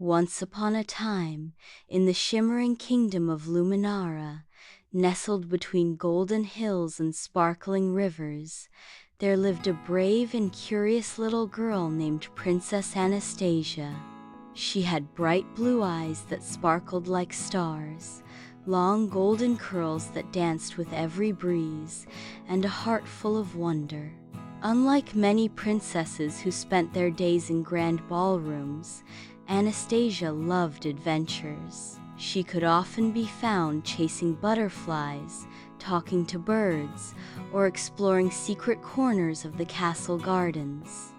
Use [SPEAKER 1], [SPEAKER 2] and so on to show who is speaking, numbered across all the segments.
[SPEAKER 1] Once upon a time, in the shimmering kingdom of Luminara, nestled between golden hills and sparkling rivers, there lived a brave and curious little girl named Princess Anastasia. She had bright blue eyes that sparkled like stars, long golden curls that danced with every breeze, and a heart full of wonder. Unlike many princesses who spent their days in grand ballrooms, Anastasia loved adventures. She could often be found chasing butterflies, talking to birds, or exploring secret corners of the castle gardens.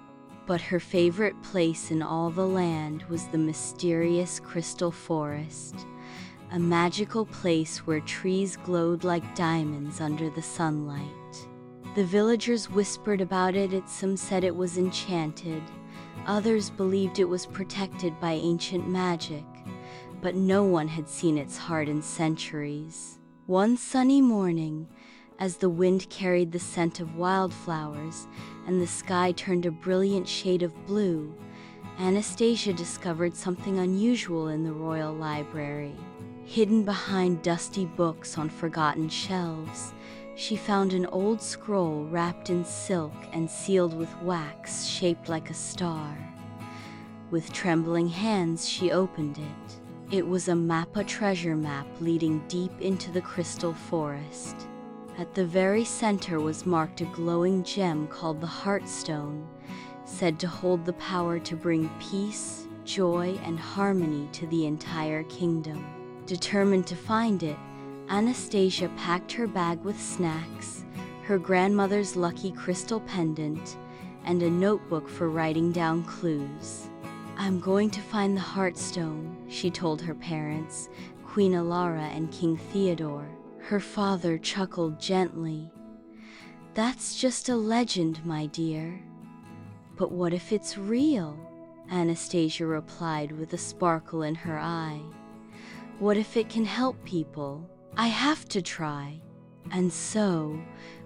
[SPEAKER 1] But her favorite place in all the land was the mysterious Crystal Forest, a magical place where trees glowed like diamonds under the sunlight. The villagers whispered about it. Some said it was enchanted, others believed it was protected by ancient magic, but no one had seen its heart in centuries. One sunny morning, as the wind carried the scent of wildflowers and the sky turned a brilliant shade of blue, Anastasia discovered something unusual in the royal library. Hidden behind dusty books on forgotten shelves, she found an old scroll wrapped in silk and sealed with wax shaped like a star. With trembling hands, she opened it. It was a treasure map leading deep into the Crystal Forest. At the very center was marked a glowing gem called the Heartstone, said to hold the power to bring peace, joy, and harmony to the entire kingdom. Determined to find it, Anastasia packed her bag with snacks, her grandmother's lucky crystal pendant, and a notebook for writing down clues. "I'm going to find the Heartstone," she told her parents, Queen Alara and King Theodore. Her father chuckled gently. "That's just a legend, my dear." "But what if it's real?" Anastasia replied with a sparkle in her eye. "What if it can help people? I have to try." And so,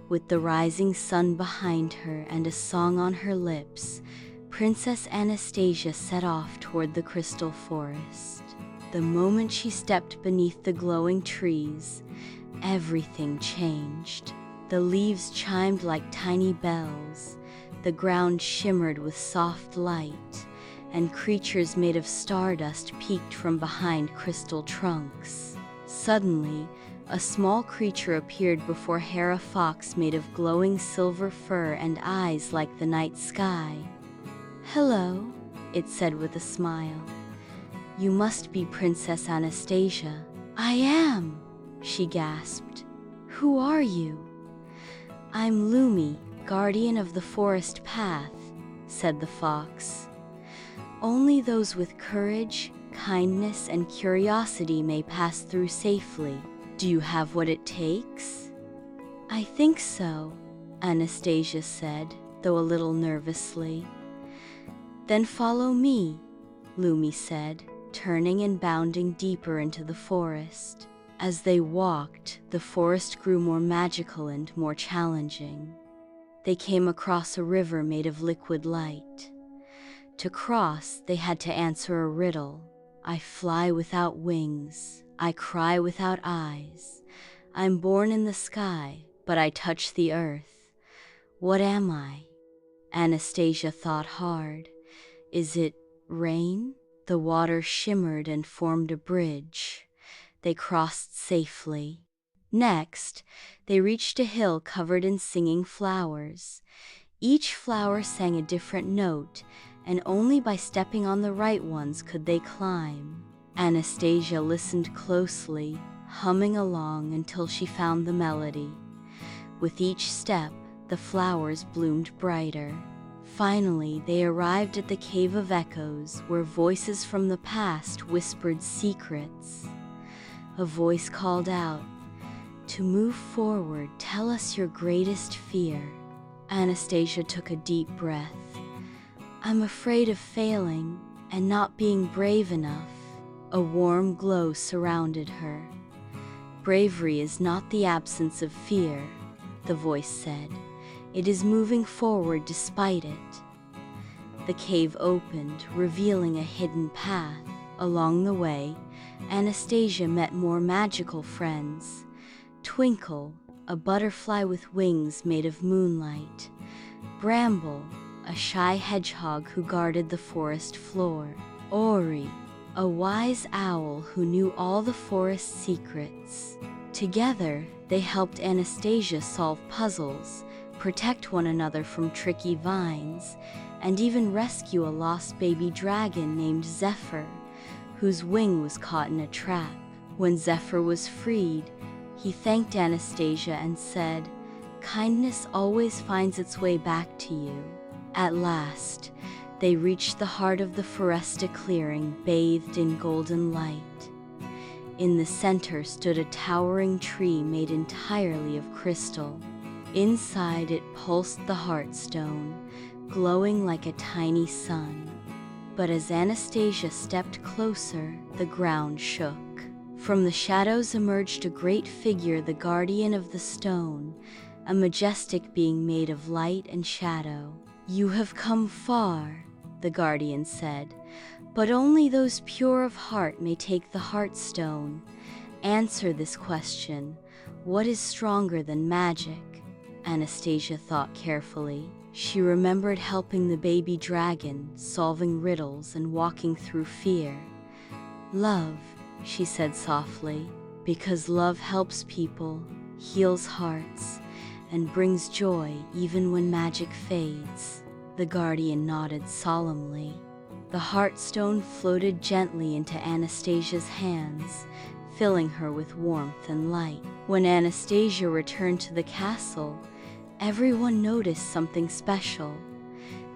[SPEAKER 1] with the rising sun behind her and a song on her lips, Princess Anastasia set off toward the Crystal Forest. The moment she stepped beneath the glowing trees, everything changed. The leaves chimed like tiny bells, the ground shimmered with soft light, and creatures made of stardust peeked from behind crystal trunks. Suddenly, a small creature appeared before her, a fox made of glowing silver fur and eyes like the night sky. "Hello," it said with a smile. "You must be Princess Anastasia." "I am," she gasped. "Who are you?" "I'm Lumi, guardian of the forest path," said the fox. "Only those with courage, kindness, and curiosity may pass through safely. Do you have what it takes?" "I think so," Anastasia said, though a little nervously. "Then follow me," Lumi said, turning and bounding deeper into the forest. As they walked, the forest grew more magical and more challenging. They came across a river made of liquid light. To cross, they had to answer a riddle. "I fly without wings. I cry without eyes. I'm born in the sky, but I touch the earth. What am I?" Anastasia thought hard. "Is it rain?" The water shimmered and formed a bridge. They crossed safely. Next, they reached a hill covered in singing flowers. Each flower sang a different note, and only by stepping on the right ones could they climb. Anastasia listened closely, humming along until she found the melody. With each step, the flowers bloomed brighter. Finally, they arrived at the Cave of Echoes, where voices from the past whispered secrets. A voice called out, "To move forward, tell us your greatest fear." Anastasia took a deep breath. "I'm afraid of failing and not being brave enough." A warm glow surrounded her. "Bravery is not the absence of fear," the voice said. "It is moving forward despite it." The cave opened, revealing a hidden path. Along the way, Anastasia met more magical friends. Twinkle, a butterfly with wings made of moonlight. Bramble, a shy hedgehog who guarded the forest floor. Ori, a wise owl who knew all the forest's secrets. Together, they helped Anastasia solve puzzles, protect one another from tricky vines, and even rescue a lost baby dragon named Zephyr, whose wing was caught in a trap. When Zephyr was freed, he thanked Anastasia and said, "Kindness always finds its way back to you." At last, they reached the heart of the Foresta clearing, bathed in golden light. In the center stood a towering tree made entirely of crystal. Inside it pulsed the Heartstone, glowing like a tiny sun. But as Anastasia stepped closer, the ground shook. From the shadows emerged a great figure, the guardian of the stone, a majestic being made of light and shadow. "You have come far," the guardian said, "but only those pure of heart may take the Heartstone. Answer this question: what is stronger than magic?" Anastasia thought carefully. She remembered helping the baby dragon, solving riddles, and walking through fear. "Love," she said softly, "because love helps people, heals hearts, and brings joy even when magic fades." The guardian nodded solemnly. The Heartstone floated gently into Anastasia's hands, filling her with warmth and light. When Anastasia returned to the castle, everyone noticed something special.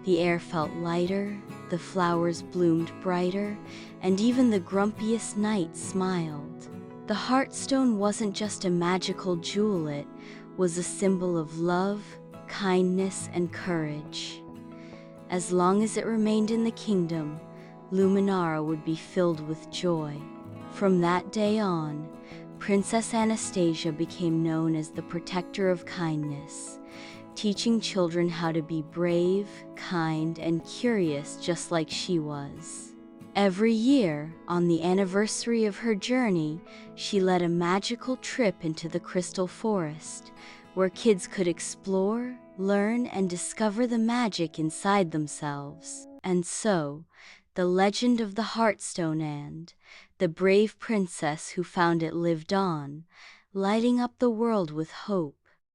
[SPEAKER 1] The air felt lighter, the flowers bloomed brighter, and even the grumpiest night smiled. The Heartstone wasn't just a magical jewel, it was a symbol of love, kindness, and courage. As long as it remained in the kingdom, Luminara would be filled with joy. From that day on, Princess Anastasia became known as the protector of kindness, teaching children how to be brave, kind, and curious just like she was. Every year, on the anniversary of her journey, she led a magical trip into the Crystal Forest, where kids could explore, learn, and discover the magic inside themselves. And so, the legend of the Heartstone and the brave princess who found it lived on, lighting up the world with hope.